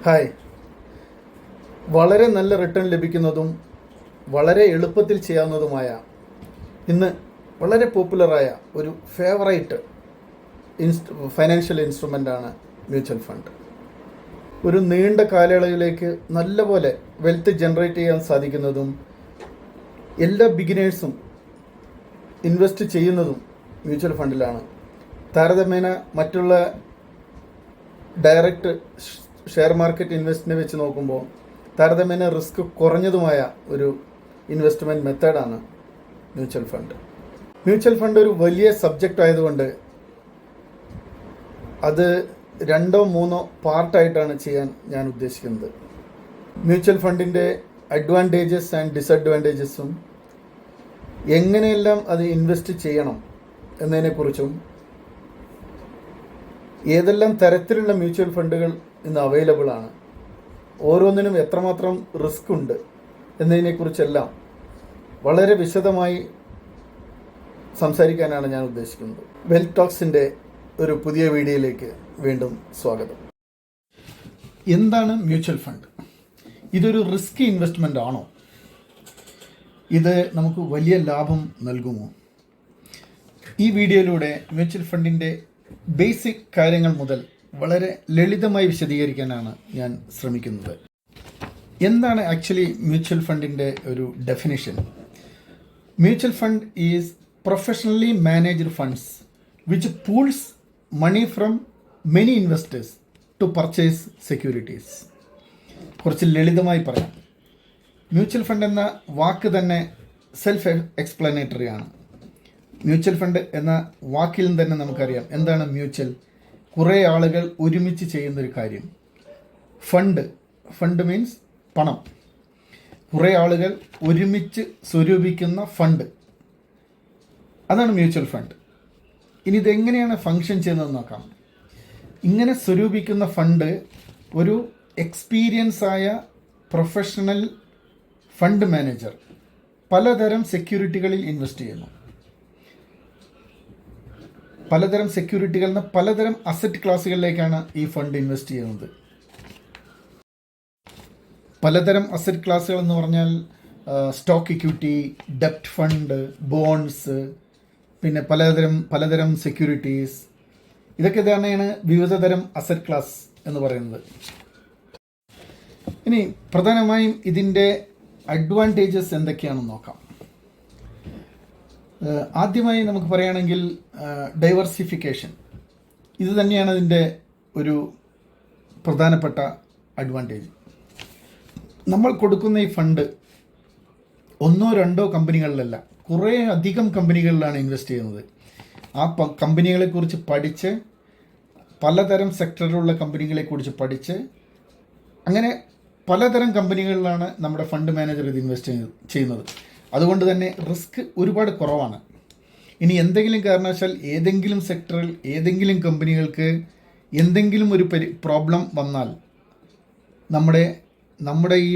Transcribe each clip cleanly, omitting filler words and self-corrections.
Hi. വളരെ നല്ല return ലഭിക്കുന്നതും വളരെ എളുപ്പത്തിൽ ചെയ്യാവുന്നതുമായ ഇന്ന് വളരെ പോപ്പുലറായ ഒരു ഫേവറേറ്റ് ഫൈനാൻഷ്യൽ ഇൻസ്ട്രുമെൻ്റാണ് മ്യൂച്വൽ ഫണ്ട്. ഒരു നീണ്ട കാലയളവിലേക്ക് നല്ലപോലെ വെൽത്ത് ജനറേറ്റ് ചെയ്യാൻ സാധിക്കുന്നതും എല്ലാ ബിഗിനേഴ്സും ഇൻവെസ്റ്റ് ചെയ്യുന്നതും മ്യൂച്വൽ ഫണ്ടിലാണ്. താരതമ്യേന മറ്റുള്ള ഡയറക്റ്റ് ഷെയർ മാർക്കറ്റ് ഇൻവെസ്റ്റിനെ വെച്ച് നോക്കുമ്പോൾ താരതമ്യേന റിസ്ക് കുറഞ്ഞതുമായ ഒരു ഇൻവെസ്റ്റ്മെൻറ്റ് മെത്തേഡാണ് മ്യൂച്വൽ ഫണ്ട്. മ്യൂച്വൽ ഫണ്ട് ഒരു വലിയ സബ്ജക്റ്റ് ആയതുകൊണ്ട് അത് 2-3 പാർട്ടായിട്ടാണ് ചെയ്യാൻ ഞാൻ ഉദ്ദേശിക്കുന്നത്. മ്യൂച്വൽ ഫണ്ടിൻ്റെ അഡ്വാൻറ്റേജസ് ആൻഡ് ഡിസഡ്വാൻറ്റേജസും എങ്ങനെയെല്ലാം അത് ഇൻവെസ്റ്റ് ചെയ്യണം എന്നതിനെക്കുറിച്ചും ഏതെല്ലാം തരത്തിലുള്ള മ്യൂച്വൽ ഫണ്ടുകൾ ഇന്ന് അവൈലബിൾ ആണ്, ഓരോന്നിനും എത്രമാത്രം റിസ്ക് ഉണ്ട് എന്നതിനെക്കുറിച്ചെല്ലാം വളരെ വിശദമായി സംസാരിക്കാനാണ് ഞാൻ ഉദ്ദേശിക്കുന്നത്. വെൽത്ത് ടോക്സിൻ്റെ ഒരു പുതിയ വീഡിയോയിലേക്ക് വീണ്ടും സ്വാഗതം. എന്താണ് മ്യൂച്വൽ ഫണ്ട്? ഇതൊരു റിസ്കി ഇൻവെസ്റ്റ്മെൻ്റ് ആണോ? ഇത് നമുക്ക് വലിയ ലാഭം നൽകുമോ? ഈ വീഡിയോയിലൂടെ മ്യൂച്വൽ ഫണ്ടിൻ്റെ ബേസിക് കാര്യങ്ങൾ മുതൽ വളരെ ലളിതമായി വിശദീകരിക്കാനാണ് ഞാൻ ശ്രമിക്കുന്നത്. എന്താണ് ആക്ച്വലി മ്യൂച്വൽ ഫണ്ടിൻ്റെ ഒരു definition? Mutual fund is professionally managed funds which pools money from many investors to purchase securities. കുറച്ച് ലളിതമായി പറയാം. മ്യൂച്വൽ ഫണ്ട് എന്ന വാക്ക് തന്നെ സെൽഫ് എക്സ്പ്ലനേറ്ററി ആണ്. മ്യൂച്വൽ ഫണ്ട് എന്ന വാക്കിൽ തന്നെ നമുക്കറിയാം എന്താണ് മ്യൂച്വൽ. കുറേ ആളുകൾ ഒരുമിച്ച് ചെയ്യുന്നൊരു കാര്യം. ഫണ്ട് മീൻസ് പണം. കുറേ ആളുകൾ ഒരുമിച്ച് സ്വരൂപിക്കുന്ന ഫണ്ട്, അതാണ് മ്യൂച്വൽ ഫണ്ട്. ഇനി ഇതെങ്ങനെയാണ് ഫങ്ഷൻ ചെയ്യുന്നതെന്ന് നോക്കാം. ഇങ്ങനെ സ്വരൂപിക്കുന്ന ഫണ്ട് ഒരു എക്സ്പീരിയൻസ് ആയ പ്രൊഫഷണൽ ഫണ്ട് മാനേജർ പലതരം സെക്യൂരിറ്റികളിൽ ഇൻവെസ്റ്റ് ചെയ്യുന്നു. പലതരം സെക്യൂരിറ്റികളിൽ നിന്ന് പലതരം അസറ്റ് ക്ലാസ്സുകളിലേക്കാണ് ഈ ഫണ്ട് ഇൻവെസ്റ്റ് ചെയ്യുന്നത്. പലതരം അസറ്റ് ക്ലാസ്സുകൾ എന്ന് പറഞ്ഞാൽ സ്റ്റോക്ക് ഇക്വിറ്റി, ഡെപ്റ്റ് ഫണ്ട്, ബോണ്ട്സ്, പിന്നെ പലതരം സെക്യൂരിറ്റീസ്. ഇതൊക്കെ തന്നെയാണ് വിവിധ തരം അസറ്റ് ക്ലാസ് എന്ന് പറയുന്നത്. ഇനി പ്രധാനമായും ഇതിൻ്റെ അഡ്വാൻറ്റേജസ് എന്തൊക്കെയാണെന്ന് നോക്കാം. ആദ്യമായി നമുക്ക് പറയുകയാണെങ്കിൽ ഡൈവേഴ്സിഫിക്കേഷൻ. ഇത് തന്നെയാണ് അതിൻ്റെ ഒരു പ്രധാനപ്പെട്ട അഡ്വാൻറ്റേജ്. നമ്മൾ കൊടുക്കുന്ന ഈ ഫണ്ട് 1-2 കമ്പനികളിലല്ല, കുറേ അധികം കമ്പനികളിലാണ് ഇൻവെസ്റ്റ് ചെയ്യുന്നത്. ആ കമ്പനികളെക്കുറിച്ച് പഠിച്ച്, പലതരം സെക്ടറിലുള്ള കമ്പനികളെക്കുറിച്ച് പഠിച്ച്, അങ്ങനെ പലതരം കമ്പനികളിലാണ് നമ്മുടെ ഫണ്ട് മാനേജർ ഇത് ഇൻവെസ്റ്റ് ചെയ്യുന്നത്. അതുകൊണ്ട് തന്നെ റിസ്ക് ഒരുപാട് കുറവാണ്. ഇനി എന്തെങ്കിലും കാരണവശാൽ ഏതെങ്കിലും സെക്ടറിൽ ഏതെങ്കിലും കമ്പനികൾക്ക് എന്തെങ്കിലും ഒരു പ്രോബ്ലം വന്നാൽ നമ്മുടെ ഈ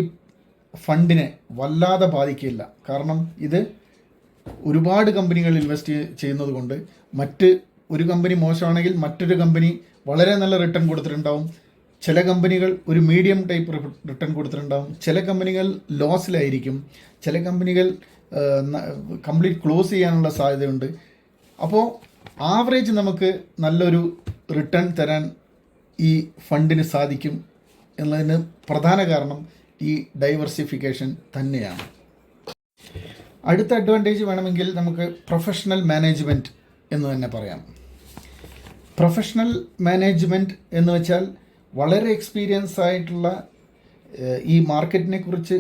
ഫണ്ടിനെ വല്ലാതെ ബാധിക്കില്ല. കാരണം ഇത് ഒരുപാട് കമ്പനികൾ ഇൻവെസ്റ്റ് ചെയ്യുന്നത് കൊണ്ട് ഒരു കമ്പനി മോശമാണെങ്കിൽ മറ്റൊരു കമ്പനി വളരെ നല്ല റിട്ടേൺ കൊടുത്തിട്ടുണ്ടാവും. ചില കമ്പനികൾ ഒരു മീഡിയം ടൈപ്പ് റിട്ടേൺ കൊടുത്തിട്ടുണ്ടാവും. ചില കമ്പനികൾ ലോസിലായിരിക്കും. ചില കമ്പനികൾ കംപ്ലീറ്റ് ക്ലോസ് ചെയ്യാനുള്ള സാധ്യതയുണ്ട്. അപ്പോൾ ആവറേജ് നമുക്ക് നല്ലൊരു റിട്ടേൺ തരാൻ ഈ ഫണ്ടിന് സാധിക്കും എന്നതിന് പ്രധാന കാരണം ഈ ഡൈവേഴ്സിഫിക്കേഷൻ തന്നെയാണ്. അടുത്ത അഡ്വാൻറ്റേജ് വേണമെങ്കിൽ നമുക്ക് പ്രൊഫഷണൽ മാനേജ്മെൻറ്റ് എന്ന് തന്നെ പറയാം. പ്രൊഫഷണൽ മാനേജ്മെൻറ്റ് എന്ന് വെച്ചാൽ വളരെ എക്സ്പീരിയൻസ് ആയിട്ടുള്ള ഈ മാർക്കറ്റിനെ കുറിച്ച്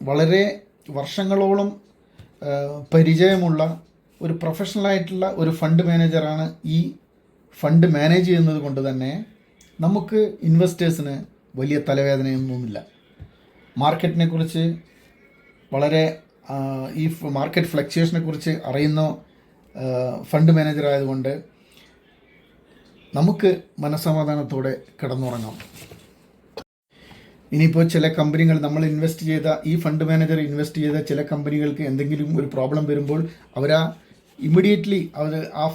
വളരെ വർഷങ്ങളോളം പരിചയമുള്ള ഒരു പ്രൊഫഷണലായിട്ടുള്ള ഒരു ഫണ്ട് മാനേജറാണ് ഈ ഫണ്ട് മാനേജ് ചെയ്യുന്നത് കൊണ്ട് തന്നെ നമുക്ക് ഇൻവെസ്റ്റേഴ്സിന് വലിയ തലവേദനയൊന്നുമില്ല. മാർക്കറ്റിനെ കുറിച്ച് വളരെ ഈ മാർക്കറ്റ് ഫ്ലക്ച്വേഷനെ കുറിച്ച് അറിയുന്ന ഫണ്ട് മാനേജർ ആയതുകൊണ്ട് നമുക്ക് മനസ്സമാധാനത്തോടെ കിടന്നുറങ്ങാം. ഇനിയിപ്പോൾ ചില കമ്പനികൾ നമ്മൾ ഇൻവെസ്റ്റ് ചെയ്ത ഈ ഫണ്ട് മാനേജർ ഇൻവെസ്റ്റ് ചെയ്ത ചില കമ്പനികൾക്ക് എന്തെങ്കിലും ഒരു പ്രോബ്ലം വരുമ്പോൾ ഇമ്മീഡിയറ്റ്ലി ആ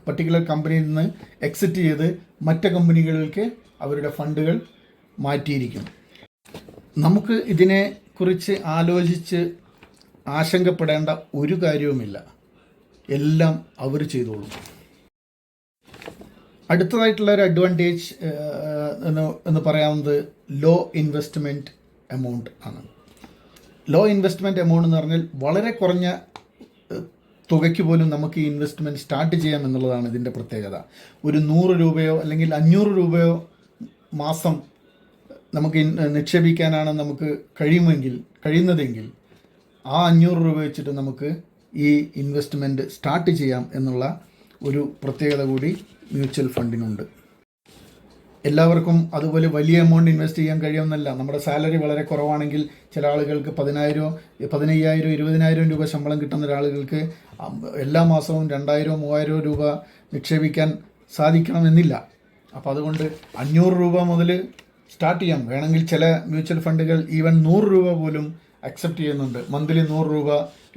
പർട്ടിക്കുലർ കമ്പനിയിൽ നിന്ന് എക്സിറ്റ് ചെയ്ത് മറ്റ് കമ്പനികൾക്ക് അവരുടെ ഫണ്ടുകൾ മാറ്റിയിരിക്കും. നമുക്ക് ഇതിനെക്കുറിച്ച് ആലോചിച്ച് ആശങ്കപ്പെടേണ്ട ഒരു കാര്യവുമില്ല. എല്ലാം അവർ ചെയ്തോളും. അടുത്തതായിട്ടുള്ള ഒരു അഡ്വാൻറ്റേജ് എന്ന് പറയാവുന്നത് ലോ ഇൻവെസ്റ്റ്മെൻറ്റ് എമൗണ്ട് ആണ്. ലോ ഇൻവെസ്റ്റ്മെൻറ്റ് എമൗണ്ട് എന്ന് പറഞ്ഞാൽ വളരെ കുറഞ്ഞ തുകയ്ക്ക് പോലും നമുക്ക് ഈ ഇൻവെസ്റ്റ്മെൻറ്റ് സ്റ്റാർട്ട് ചെയ്യാം എന്നുള്ളതാണ് ഇതിൻ്റെ പ്രത്യേകത. ഒരു 100 രൂപയോ അല്ലെങ്കിൽ 500 രൂപയോ മാസം നമുക്ക് നിക്ഷേപിക്കാനാണ് നമുക്ക് കഴിയുന്നതെങ്കിൽ ആ 500 രൂപ വെച്ചിട്ട് നമുക്ക് ഈ ഇൻവെസ്റ്റ്മെൻറ്റ് സ്റ്റാർട്ട് ചെയ്യാം എന്നുള്ള ഒരു പ്രത്യേകത കൂടി മ്യൂച്വൽ ഫണ്ടിനുണ്ട്. എല്ലാവർക്കും അതുപോലെ വലിയ എമൗണ്ട് ഇൻവെസ്റ്റ് ചെയ്യാൻ കഴിയുമെന്നല്ല. നമ്മുടെ സാലറി വളരെ കുറവാണെങ്കിൽ ചില ആളുകൾക്ക് 10,000, 15,000, 20,000 രൂപ ശമ്പളം കിട്ടുന്ന ഒരാളുകൾക്ക് എല്ലാ മാസവും 2,000, 3,000 രൂപ നിക്ഷേപിക്കാൻ സാധിക്കണമെന്നില്ല. അപ്പോൾ അതുകൊണ്ട് 500 രൂപ മുതൽ സ്റ്റാർട്ട് ചെയ്യാം. വേണമെങ്കിൽ ചില മ്യൂച്വൽ ഫണ്ടുകൾ ഈവൻ 100 രൂപ പോലും അക്സെപ്റ്റ് ചെയ്യുന്നുണ്ട്. മന്ത്ലി 100 രൂപ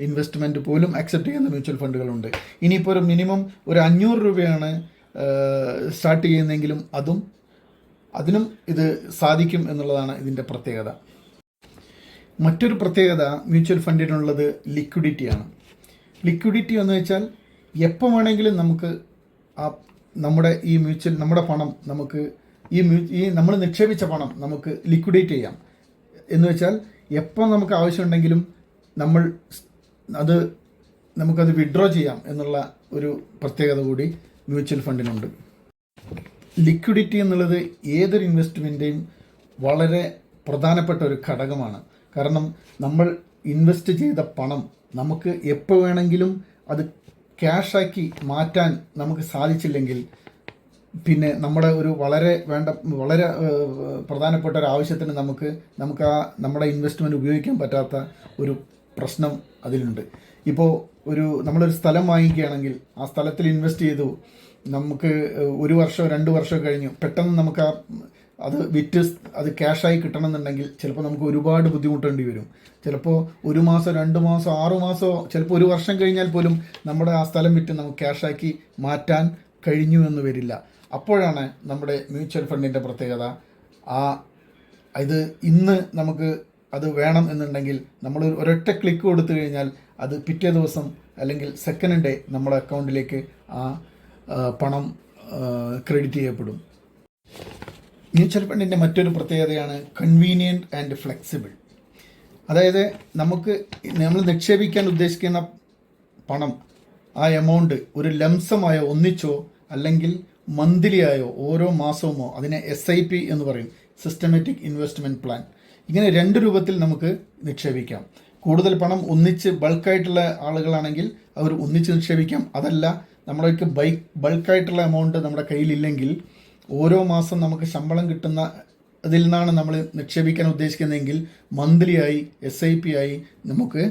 ഇൻവെസ്റ്റ്മെൻറ്റ് പോലും അക്സെപ്റ്റ് ചെയ്യുന്ന മ്യൂച്വൽ ഫണ്ടുകളുണ്ട്. ഇനിയിപ്പോൾ ഒരു മിനിമം ഒരു 500 രൂപയാണ് സ്റ്റാർട്ട് ചെയ്യുന്നതെങ്കിലും അതിനും ഇത് സാധിക്കും എന്നുള്ളതാണ് ഇതിൻ്റെ പ്രത്യേകത. മറ്റൊരു പ്രത്യേകത മ്യൂച്വൽ ഫണ്ടിനുള്ളത് ലിക്വിഡിറ്റിയാണ്. ലിക്വിഡിറ്റി എന്ന് വെച്ചാൽ എപ്പോൾ വേണമെങ്കിലും നമുക്ക് നമ്മുടെ പണം നമുക്ക് നമ്മൾ നിക്ഷേപിച്ച പണം നമുക്ക് ലിക്വിഡേറ്റ് ചെയ്യാം. എന്ന് വെച്ചാൽ എപ്പോൾ നമുക്ക് ആവശ്യമുണ്ടെങ്കിലും നമുക്കത് വിഡ്രോ ചെയ്യാം എന്നുള്ള ഒരു പ്രത്യേകത കൂടി മ്യൂച്വൽ ഫണ്ടിനുണ്ട്. ലിക്വിഡിറ്റി എന്നുള്ളത് ഏതൊരു ഇൻവെസ്റ്റ്മെൻറ്റിൻ്റെയും വളരെ പ്രധാനപ്പെട്ട ഒരു ഘടകമാണ്. കാരണം നമ്മൾ ഇൻവെസ്റ്റ് ചെയ്ത പണം നമുക്ക് എപ്പോൾ വേണമെങ്കിലും അത് ക്യാഷാക്കി മാറ്റാൻ നമുക്ക് സാധിച്ചില്ലെങ്കിൽ പിന്നെ നമ്മുടെ ഒരു വളരെ പ്രധാനപ്പെട്ട ഒരു ആവശ്യത്തിന് നമുക്ക് നമ്മുടെ ഇൻവെസ്റ്റ്മെൻറ്റ് ഉപയോഗിക്കാൻ പറ്റാത്ത ഒരു പ്രശ്നം അതിലുണ്ട്. ഇപ്പോൾ നമ്മളൊരു സ്ഥലം വാങ്ങിക്കുകയാണെങ്കിൽ ആ സ്ഥലത്തിൽ ഇൻവെസ്റ്റ് ചെയ്തു, നമുക്ക് 1 വർഷമോ 2 വർഷമോ കഴിഞ്ഞു പെട്ടെന്ന് നമുക്ക് അത് വിറ്റ് അത് ക്യാഷായി കിട്ടണമെന്നുണ്ടെങ്കിൽ ചിലപ്പോൾ നമുക്ക് ഒരുപാട് ബുദ്ധിമുട്ടേണ്ടി വരും. ചിലപ്പോൾ 1 മാസം, 2 മാസം, 6 മാസമോ ചിലപ്പോൾ 1 വർഷം കഴിഞ്ഞാൽ പോലും നമ്മുടെ ആ സ്ഥലം വിറ്റ് നമുക്ക് ക്യാഷാക്കി മാറ്റാൻ കഴിഞ്ഞു എന്ന് വരില്ല. അപ്പോഴാണ് നമ്മുടെ മ്യൂച്വൽ ഫണ്ടിൻ്റെ പ്രത്യേകത. ഇത് ഇന്ന് നമുക്ക് അത് വേണം എന്നുണ്ടെങ്കിൽ നമ്മൾ ഒരൊറ്റ ക്ലിക്ക് കൊടുത്തു കഴിഞ്ഞാൽ അത് പിറ്റേ ദിവസം അല്ലെങ്കിൽ സെക്കൻഡ് ഡേ നമ്മുടെ അക്കൗണ്ടിലേക്ക് ആ പണം ക്രെഡിറ്റ് ചെയ്യപ്പെടും. മ്യൂച്വൽ ഫണ്ടിൻ്റെ മറ്റൊരു പ്രത്യേകതയാണ് കൺവീനിയൻറ്റ് ആൻഡ് ഫ്ലെക്സിബിൾ. അതായത് നമ്മൾ നിക്ഷേപിക്കാൻ ഉദ്ദേശിക്കുന്ന പണം, ആ എമൗണ്ട് ഒരു ലംസമായോ ഒന്നിച്ചോ അല്ലെങ്കിൽ മന്ത്ലി ആയോ ഓരോ മാസവുമോ അതിനെ SIP എന്ന് പറയും, സിസ്റ്റമാറ്റിക് ഇൻവെസ്റ്റ്മെൻറ്റ് പ്ലാൻ. ഇങ്ങനെ 2 രൂപത്തിൽ നമുക്ക് നിക്ഷേപിക്കാം. കൂടുതൽ പണം ഒന്നിച്ച് ബൾക്കായിട്ടുള്ള ആളുകളാണെങ്കിൽ അവർ ഒന്നിച്ച് നിക്ഷേപിക്കാം. അതല്ല, നമ്മൾക്ക് ബൾക്കായിട്ടുള്ള എമൗണ്ട് നമ്മുടെ കയ്യിലില്ലെങ്കിൽ ഓരോ മാസം നമുക്ക് ശമ്പളം കിട്ടുന്ന അതിൽ നിന്നാണ് നമ്മൾ നിക്ഷേപിക്കാൻ ഉദ്ദേശിക്കുന്നതെങ്കിൽ മന്ത്ലി ആയി SIP ആയി നമുക്ക്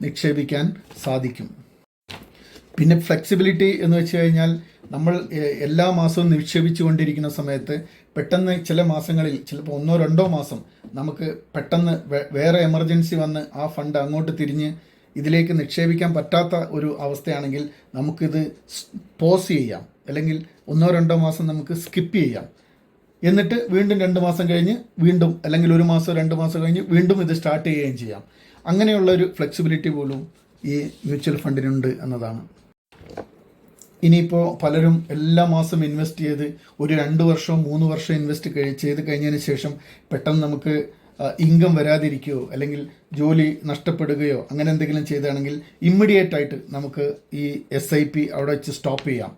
നിക്ഷേപിക്കാൻ സാധിക്കും. പിന്നെ ഫ്ലെക്സിബിലിറ്റി എന്ന് വെച്ച് കഴിഞ്ഞാൽ നമ്മൾ എല്ലാ മാസവും നിക്ഷേപിച്ചു കൊണ്ടിരിക്കുന്ന സമയത്ത് പെട്ടെന്ന് ചില മാസങ്ങളിൽ ചിലപ്പോൾ 1-2 മാസം നമുക്ക് പെട്ടെന്ന് വേറെ എമർജൻസി വന്ന് ആ ഫണ്ട് അങ്ങോട്ട് തിരിഞ്ഞ് ഇതിലേക്ക് നിക്ഷേപിക്കാൻ പറ്റാത്ത ഒരു അവസ്ഥയാണെങ്കിൽ നമുക്കിത് പോസ് ചെയ്യാം, അല്ലെങ്കിൽ 1-2 മാസം നമുക്ക് സ്കിപ്പ് ചെയ്യാം. എന്നിട്ട് വീണ്ടും 2 മാസം കഴിഞ്ഞ് വീണ്ടും, അല്ലെങ്കിൽ 1 മാസം 2 മാസം കഴിഞ്ഞ് വീണ്ടും ഇത് സ്റ്റാർട്ട് ചെയ്യുകയും ചെയ്യാം. അങ്ങനെയുള്ളൊരു ഫ്ലെക്സിബിലിറ്റി പോലും ഈ മ്യൂച്വൽ ഫണ്ടിനുണ്ട് എന്നതാണ്. ഇനിയിപ്പോൾ പലരും എല്ലാ മാസം ഇൻവെസ്റ്റ് ചെയ്ത് ഒരു 2 വർഷമോ 3 വർഷം ഇൻവെസ്റ്റ് ചെയ്ത് കഴിഞ്ഞതിന് ശേഷം പെട്ടെന്ന് നമുക്ക് ഇൻകം വരാതിരിക്കുകയോ അല്ലെങ്കിൽ ജോലി നഷ്ടപ്പെടുകയോ അങ്ങനെ എന്തെങ്കിലും ചെയ്താണെങ്കിൽ ഇമ്മീഡിയറ്റ് ആയിട്ട് നമുക്ക് ഈ SIP അവിടെ വെച്ച് സ്റ്റോപ്പ് ചെയ്യാം.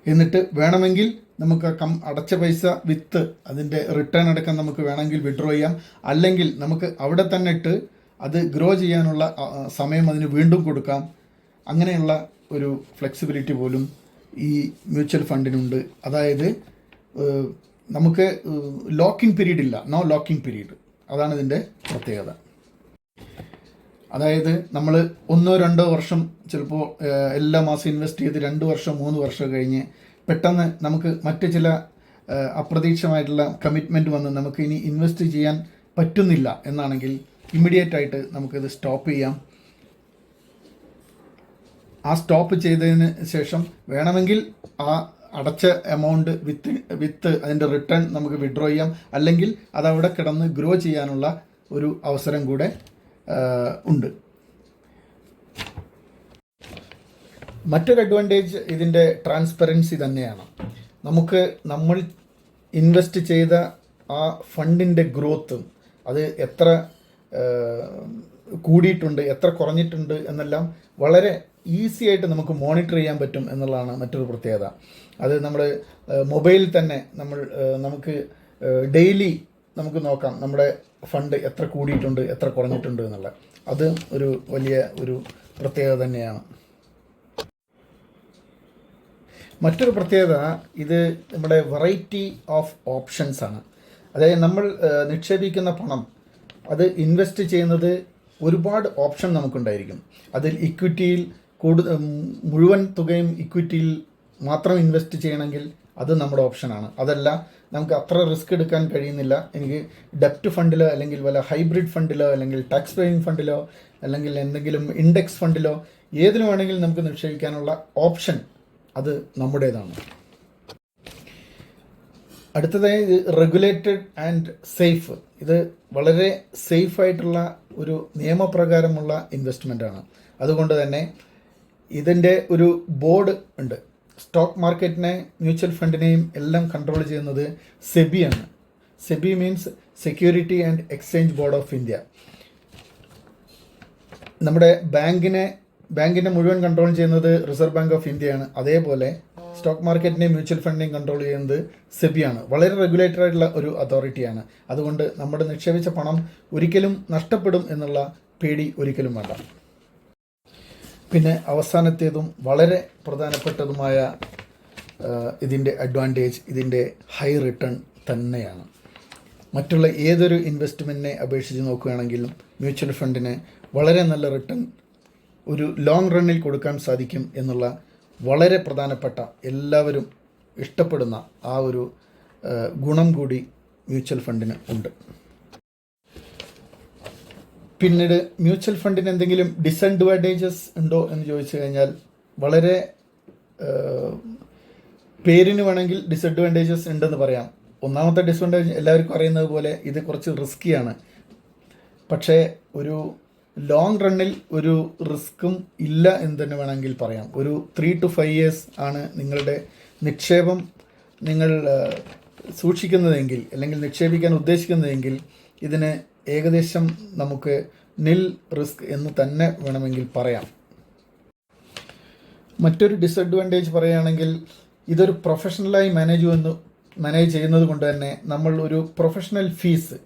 എന്നിട്ട് വേണമെങ്കിൽ നമുക്ക് അടച്ച പൈസ വിത്ത് അതിൻ്റെ റിട്ടേൺ അടക്കം നമുക്ക് വേണമെങ്കിൽ വിഡ്രോ ചെയ്യാം. അല്ലെങ്കിൽ നമുക്ക് അവിടെ തന്നെ ഇട്ട് അത് ഗ്രോ ചെയ്യാനുള്ള സമയം അതിന് വീണ്ടും കൊടുക്കാം. അങ്ങനെയുള്ള ഒരു ഫ്ലെക്സിബിലിറ്റി പോലും ഈ മ്യൂച്വൽ ഫണ്ടിനുണ്ട്. അതായത് നമുക്ക് ലോക്കിംഗ് പീരീഡ് ഇല്ല, നോ ലോക്കിംഗ് പീരീഡ്. അതാണ് ഇതിൻ്റെ പ്രത്യേകത. അതായത് നമ്മൾ 1-2 വർഷം ചിലപ്പോൾ എല്ലാ മാസം ഇൻവെസ്റ്റ് ചെയ്ത് 2 വർഷം 3 വർഷം കഴിഞ്ഞ് പെട്ടെന്ന് നമുക്ക് മറ്റ് ചില അപ്രതീക്ഷിതമായിട്ടുള്ള കമ്മിറ്റ്മെൻറ്റ് വന്ന് നമുക്ക് ഇനി ഇൻവെസ്റ്റ് ചെയ്യാൻ പറ്റുന്നില്ല എന്നാണെങ്കിൽ ഇമ്മീഡിയറ്റ് ആയിട്ട് നമുക്കിത് സ്റ്റോപ്പ് ചെയ്യാം. ആ സ്റ്റോപ്പ് ചെയ്തതിന് ശേഷം വേണമെങ്കിൽ അടച്ച എമൗണ്ട് വിത്ത് അതിൻ്റെ റിട്ടേൺ നമുക്ക് വിഡ്രോ ചെയ്യാം, അല്ലെങ്കിൽ അതവിടെ കിടന്ന് ഗ്രോ ചെയ്യാനുള്ള ഒരു അവസരം കൂടെ ഉണ്ട്. മറ്റൊരു അഡ്വാൻറ്റേജ് ഇതിൻ്റെ ട്രാൻസ്പെറൻസി തന്നെയാണ്. നമ്മൾ ഇൻവെസ്റ്റ് ചെയ്ത ആ ഫണ്ടിൻ്റെ ഗ്രോത്ത്, അത് എത്ര കൂടിയിട്ടുണ്ട്, എത്ര കുറഞ്ഞിട്ടുണ്ട് എന്നെല്ലാം വളരെ ഈസി ആയിട്ട് നമുക്ക് മോണിറ്റർ ചെയ്യാൻ പറ്റും എന്നുള്ളതാണ് മറ്റൊരു പ്രത്യേകത. അത് നമ്മൾ മൊബൈലിൽ തന്നെ നമുക്ക് ഡെയിലി നമുക്ക് നോക്കാം നമ്മുടെ ഫണ്ട് എത്ര കൂടിയിട്ടുണ്ട്, എത്ര കുറഞ്ഞിട്ടുണ്ട് എന്നുള്ള. അത് ഒരു വലിയ ഒരു പ്രത്യേകത തന്നെയാണ്. മറ്റൊരു പ്രത്യേകത, ഇത് നമ്മുടെ വെറൈറ്റി ഓഫ് ഓപ്ഷൻസ് ആണ്. അതായത് നമ്മൾ നിക്ഷേപിക്കുന്ന പണം അത് ഇൻവെസ്റ്റ് ചെയ്യുന്നത് ഒരുപാട് ഓപ്ഷൻ നമുക്കുണ്ടായിരിക്കും. അതിൽ ഇക്വിറ്റിയിൽ മുഴുവൻ തുകയും ഇക്വിറ്റിയിൽ മാത്രം ഇൻവെസ്റ്റ് ചെയ്യണമെങ്കിൽ അത് നമ്മുടെ ഓപ്ഷനാണ്. അതല്ല, നമുക്ക് അത്ര റിസ്ക് എടുക്കാൻ കഴിയുന്നില്ല, എനിക്ക് ഡെപ്റ്റ് ഫണ്ടിലോ അല്ലെങ്കിൽ വല്ല ഹൈബ്രിഡ് ഫണ്ടിലോ അല്ലെങ്കിൽ ടാക്സ് പേയിങ് ഫണ്ടിലോ അല്ലെങ്കിൽ എന്തെങ്കിലും ഇൻഡെക്സ് ഫണ്ടിലോ ഏതിനു വേണമെങ്കിലും നമുക്ക് നിക്ഷേപിക്കാനുള്ള ഓപ്ഷൻ അത് നമ്മുടേതാണ്. അടുത്തതായി റെഗുലേറ്റഡ് ആൻഡ് സേഫ്. ഇത് വളരെ സേഫായിട്ടുള്ള ഒരു നിയമപ്രകാരമുള്ള ഇൻവെസ്റ്റ്മെൻ്റാണ്. അതുകൊണ്ട് തന്നെ ഇതിൻ്റെ ഒരു ബോർഡ് ഉണ്ട്. സ്റ്റോക്ക് മാർക്കറ്റിനെ, മ്യൂച്വൽ ഫണ്ടിനെയും എല്ലാം കൺട്രോൾ ചെയ്യുന്നത് സെബിയാണ്. SEBI means security and exchange board of India. നമ്മുടെ ബാങ്കിനെ മുഴുവൻ കൺട്രോൾ ചെയ്യുന്നത് റിസർവ് ബാങ്ക് ഓഫ് ഇന്ത്യയാണ്. അതേപോലെ സ്റ്റോക്ക് മാർക്കറ്റിനെയും മ്യൂച്വൽ ഫണ്ടിനെയും കൺട്രോൾ ചെയ്യുന്നത് സെബിയാണ്. വളരെ റെഗുലേറ്റഡ് ആയിട്ടുള്ള ഒരു അതോറിറ്റിയാണ്. അതുകൊണ്ട് നമ്മുടെ നിക്ഷേപിച്ച പണം ഒരിക്കലും നഷ്ടപ്പെടും എന്നുള്ള പേടി ഒരിക്കലും വേണ്ട. പിന്നെ അവസാനത്തേതും വളരെ പ്രധാനപ്പെട്ടതുമായ ഇതിൻ്റെ അഡ്വാൻറ്റേജ് ഇതിൻ്റെ ഹൈ റിട്ടേൺ തന്നെയാണ്. മറ്റുള്ള ഏതൊരു ഇൻവെസ്റ്റ്മെൻറ്റിനെ അപേക്ഷിച്ച് നോക്കുകയാണെങ്കിലും മ്യൂച്വൽ ഫണ്ടിന് വളരെ നല്ല റിട്ടേൺ ഒരു ലോങ് റണ്ണിൽ കൊടുക്കാൻ സാധിക്കും എന്നുള്ള വളരെ പ്രധാനപ്പെട്ട, എല്ലാവരും ഇഷ്ടപ്പെടുന്ന ആ ഒരു ഗുണം കൂടി മ്യൂച്വൽ ഫണ്ടിന് ഉണ്ട്. പിന്നീട് മ്യൂച്വൽ ഫണ്ടിന് എന്തെങ്കിലും ഡിസഡ്വാൻറ്റേജസ് ഉണ്ടോ എന്ന് ചോദിച്ചു കഴിഞ്ഞാൽ വളരെ പേരിന് വേണമെങ്കിൽ ഡിസഡ്വാൻറ്റേജസ് ഉണ്ടെന്ന് പറയാം. ഒന്നാമത്തെ ഡിസഡ്വാൻറ്റേജ് എല്ലാവർക്കും അറിയുന്നത് പോലെ ഇത് കുറച്ച് റിസ്ക്കിയാണ്. പക്ഷേ ഒരു ലോങ് റണ്ണിൽ ഒരു റിസ്ക്കും ഇല്ല എന്ന് തന്നെ വേണമെങ്കിൽ പറയാം. ഒരു 3 to 5 years ആണ് നിങ്ങളുടെ നിക്ഷേപം നിങ്ങൾ സൂക്ഷിക്കുന്നതെങ്കിൽ അല്ലെങ്കിൽ നിക്ഷേപിക്കാൻ ഉദ്ദേശിക്കുന്നതെങ്കിൽ ഇതിന് ഏകദേശം നമുക്ക് നിൽ റിസ്ക് എന്ന് തന്നെ വേണമെങ്കിൽ പറയാം. മറ്റൊരു ഡിസഡ്വാൻറ്റേജ് പറയുകയാണെങ്കിൽ ഇതൊരു പ്രൊഫഷണലായി മാനേജ് ചെയ്യുന്നത് കൊണ്ട് തന്നെ നമ്മൾ ഒരു പ്രൊഫഷണൽ ഫീസ്,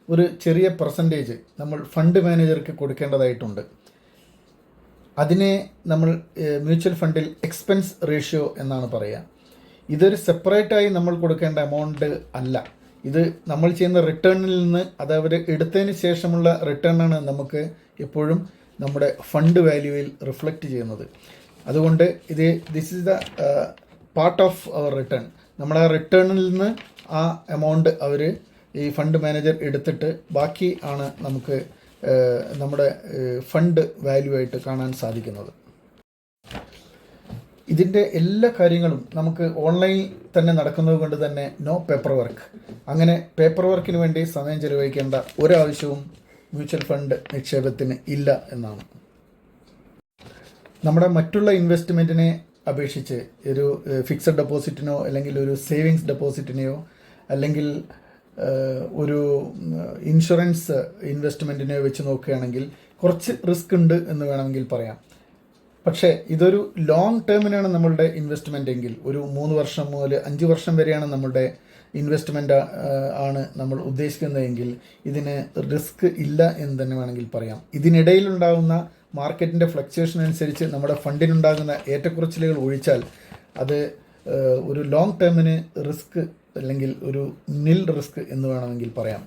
ഒരു ചെറിയ പെർസെൻറ്റേജ് നമ്മൾ ഫണ്ട് മാനേജർക്ക് കൊടുക്കേണ്ടതായിട്ടുണ്ട്. അതിനെ നമ്മൾ മ്യൂച്വൽ ഫണ്ടിൽ എക്സ്പെൻസ് റേഷ്യോ എന്നാണ് പറയുക. ഇതൊരു സെപ്പറേറ്റായി നമ്മൾ കൊടുക്കേണ്ട എമൗണ്ട് അല്ല. ഇത് നമ്മൾ ചെയ്യുന്ന റിട്ടേണിൽ നിന്ന്, അത് അവർ എടുത്തതിന് ശേഷമുള്ള റിട്ടേണാണ് നമുക്ക് എപ്പോഴും നമ്മുടെ ഫണ്ട് വാല്യൂവിൽ റിഫ്ലക്റ്റ് ചെയ്യുന്നത്. അതുകൊണ്ട് this is the part of our return. നമ്മുടെ ആ റിട്ടേണിൽ നിന്ന് ആ എമൗണ്ട് അവർ ഈ ഫണ്ട് മാനേജർ എടുത്തിട്ട് ബാക്കി ആണ് നമുക്ക് നമ്മുടെ ഫണ്ട് വാല്യൂ ആയിട്ട് കാണാൻ സാധിക്കുന്നത്. ഇതിൻ്റെ എല്ലാ കാര്യങ്ങളും നമുക്ക് ഓൺലൈനിൽ തന്നെ നടക്കുന്നത് കൊണ്ട് തന്നെ നോ പേപ്പർ വർക്ക്. അങ്ങനെ പേപ്പർ വർക്കിന് വേണ്ടി സമയം ചെലവഴിക്കേണ്ട ഒരാവശ്യവും മ്യൂച്വൽ ഫണ്ട് നിക്ഷേപത്തിന് ഇല്ല എന്നാണ്. നമ്മുടെ മറ്റുള്ള ഇൻവെസ്റ്റ്മെൻറ്റിനെ അപേക്ഷിച്ച് ഒരു ഫിക്സഡ് ഡെപ്പോസിറ്റിനോ അല്ലെങ്കിൽ ഒരു സേവിങ്സ് ഡെപ്പോസിറ്റിനെയോ അല്ലെങ്കിൽ ഒരു ഇൻഷുറൻസ് ഇൻവെസ്റ്റ്മെൻറ്റിനെ വെച്ച് നോക്കുകയാണെങ്കിൽ കുറച്ച് റിസ്ക് ഉണ്ട് എന്ന് വേണമെങ്കിൽ പറയാം. പക്ഷേ ഇതൊരു ലോങ് ടേമിനാണ് നമ്മളുടെ ഇൻവെസ്റ്റ്മെൻ്റ് എങ്കിൽ, ഒരു 3 വർഷം മുതൽ 5 വർഷം വരെയാണ് നമ്മളുടെ ഇൻവെസ്റ്റ്മെൻ്റ് ആണ് നമ്മൾ ഉദ്ദേശിക്കുന്നതെങ്കിൽ ഇതിന് റിസ്ക് ഇല്ല എന്ന് തന്നെ വേണമെങ്കിൽ പറയാം. ഇതിനിടയിലുണ്ടാകുന്ന മാർക്കറ്റിൻ്റെ ഫ്ലക്ച്വേഷൻ അനുസരിച്ച് നമ്മുടെ ഫണ്ടിനുണ്ടാകുന്ന ഏറ്റക്കുറച്ചിലുകൾ ഒഴിച്ചാൽ അത് ഒരു ലോങ് ടേമിന് റിസ്ക് അല്ലെങ്കിൽ ഒരു നിൽ റിസ്ക് എന്ന് വേണമെങ്കിൽ പറയാം.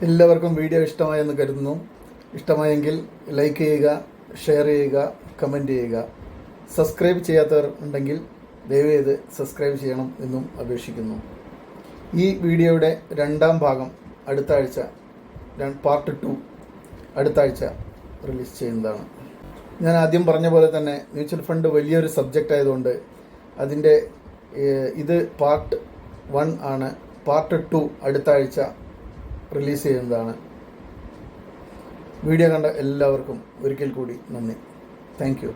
എല്ലാവർക്കും വീഡിയോ ഇഷ്ടമായെന്ന് കരുതുന്നു. ഇഷ്ടമായെങ്കിൽ ലൈക്ക് ചെയ്യുക, ഷെയർ ചെയ്യുക, കമൻറ്റ് ചെയ്യുക. സബ്സ്ക്രൈബ് ചെയ്യാത്തവർ ഉണ്ടെങ്കിൽ ദയവേത് സബ്സ്ക്രൈബ് ചെയ്യണം എന്നും അപേക്ഷിക്കുന്നു. ഈ വീഡിയോയുടെ 2ാം ഭാഗം അടുത്ത ആഴ്ച, പാർട്ട് 2 അടുത്ത ആഴ്ച റിലീസ് ചെയ്യുന്നതാണ്. ഞാൻ ആദ്യം പറഞ്ഞ പോലെ തന്നെ മ്യൂച്വൽ ഫണ്ട് വലിയൊരു സബ്ജക്റ്റ് ആയതുകൊണ്ട് അതിൻ്റെ ഇത് പാർട്ട് 1 ആണ്. പാർട്ട് 2 അടുത്ത ആഴ്ച റിലീസ് ചെയ്യുന്നതാണ്. വീഡിയോ കണ്ട എല്ലാവർക്കും ഒരിക്കൽ കൂടി നന്ദി. Thank you.